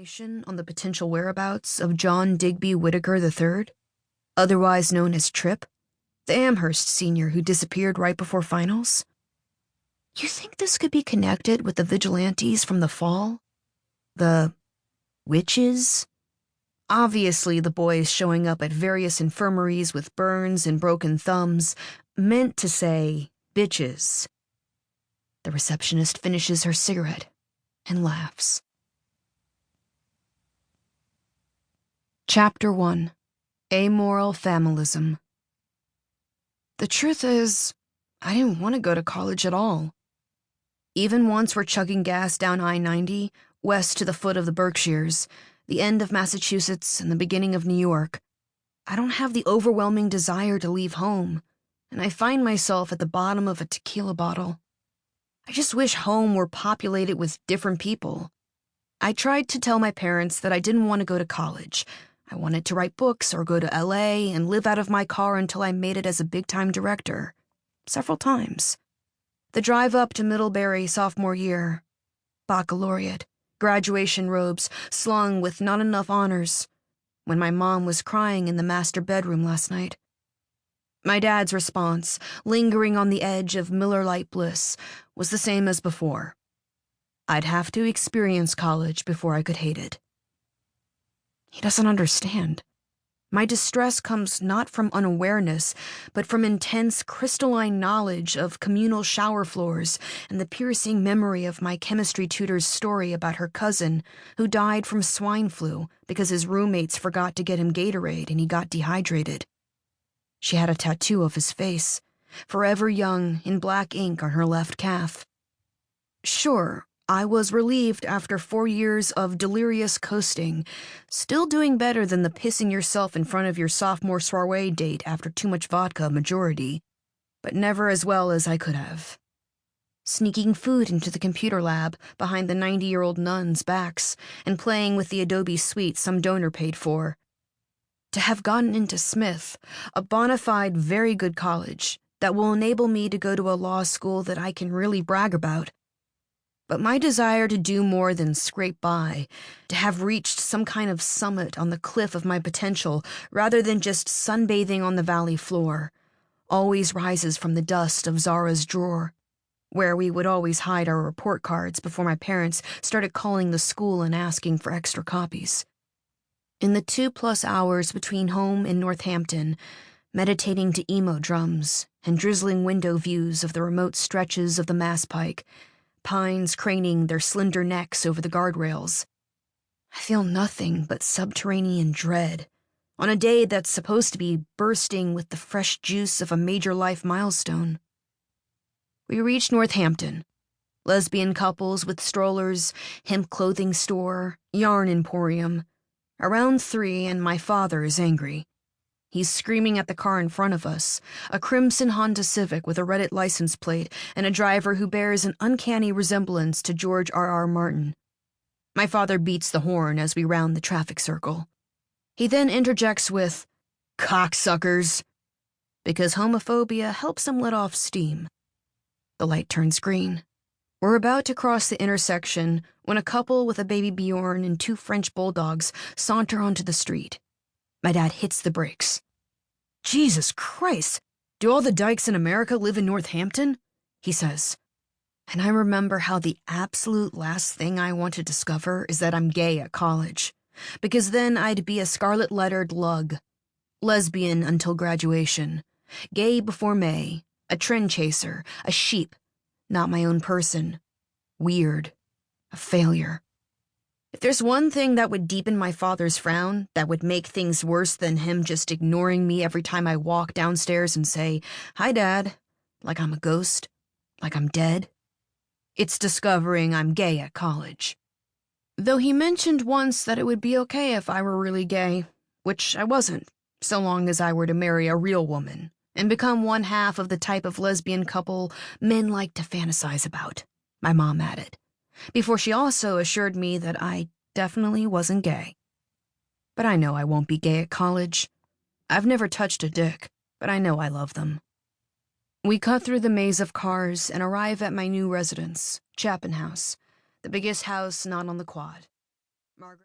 information on the potential whereabouts of John Digby Whittaker III, otherwise known as Tripp, the Amherst senior who disappeared right before finals? You think this could be connected with the vigilantes from the fall? The witches? Obviously, the boys showing up at various infirmaries with burns and broken thumbs meant to say bitches. The receptionist finishes her cigarette and laughs. Chapter 1. Amoral Familism. The truth is, I didn't want to go to college at all. Even once we're chugging gas down I-90, west to the foot of the Berkshires, the end of Massachusetts and the beginning of New York, I don't have the overwhelming desire to leave home, and I find myself at the bottom of a tequila bottle. I just wish home were populated with different people. I tried to tell my parents that I didn't want to go to college. I wanted to write books or go to LA and live out of my car until I made it as a big-time director. Several times. The drive up to Middlebury sophomore year. Baccalaureate. Graduation robes slung with not enough honors. When my mom was crying in the master bedroom last night. My dad's response, lingering on the edge of Miller-Lite bliss, was the same as before. I'd have to experience college before I could hate it. He doesn't understand. My distress comes not from unawareness, but from intense crystalline knowledge of communal shower floors and the piercing memory of my chemistry tutor's story about her cousin who died from swine flu because his roommates forgot to get him Gatorade and he got dehydrated. She had a tattoo of his face, forever young, in black ink on her left calf. Sure, I was relieved after 4 years of delirious coasting, still doing better than the pissing yourself in front of your sophomore soiree date after too much vodka majority, but never as well as I could have. Sneaking food into the computer lab behind the 90-year-old nuns' backs and playing with the Adobe suite some donor paid for. To have gotten into Smith, a bona fide very good college that will enable me to go to a law school that I can really brag about. But my desire to do more than scrape by, to have reached some kind of summit on the cliff of my potential rather than just sunbathing on the valley floor, always rises from the dust of Zara's drawer, where we would always hide our report cards before my parents started calling the school and asking for extra copies. In the 2+ hours between home and Northampton, meditating to emo drums and drizzling window views of the remote stretches of the Mass Pike, pines craning their slender necks over the guardrails, I feel nothing but subterranean dread on a day that's supposed to be bursting with the fresh juice of a major life milestone. We reach Northampton. Lesbian couples with strollers, hemp clothing store, yarn emporium. Around 3, and my father is angry. He's screaming at the car in front of us, a crimson Honda Civic with a Reddit license plate and a driver who bears an uncanny resemblance to George R.R. Martin. My father beats the horn as we round the traffic circle. He then interjects with, "Cocksuckers," because homophobia helps him let off steam. The light turns green. We're about to cross the intersection when a couple with a baby Bjorn and 2 French bulldogs saunter onto the street. My dad hits the brakes. "Jesus Christ, do all the dykes in America live in Northampton?" he says. And I remember how the absolute last thing I want to discover is that I'm gay at college, because then I'd be a scarlet-lettered lug. Lesbian until graduation. Gay before May. A trend chaser. A sheep. Not my own person. Weird. A failure. If there's one thing that would deepen my father's frown, that would make things worse than him just ignoring me every time I walk downstairs and say, "Hi, Dad," like I'm a ghost, like I'm dead, it's discovering I'm gay at college. Though he mentioned once that it would be okay if I were really gay, which I wasn't, so long as I were to marry a real woman and become one half of the type of lesbian couple men like to fantasize about, my mom added, before she also assured me that I definitely wasn't gay. But I know I won't be gay at college. I've never touched a dick, but I know I love them. We cut through the maze of cars and arrive at my new residence, Chapin House, the biggest house not on the quad. Margaret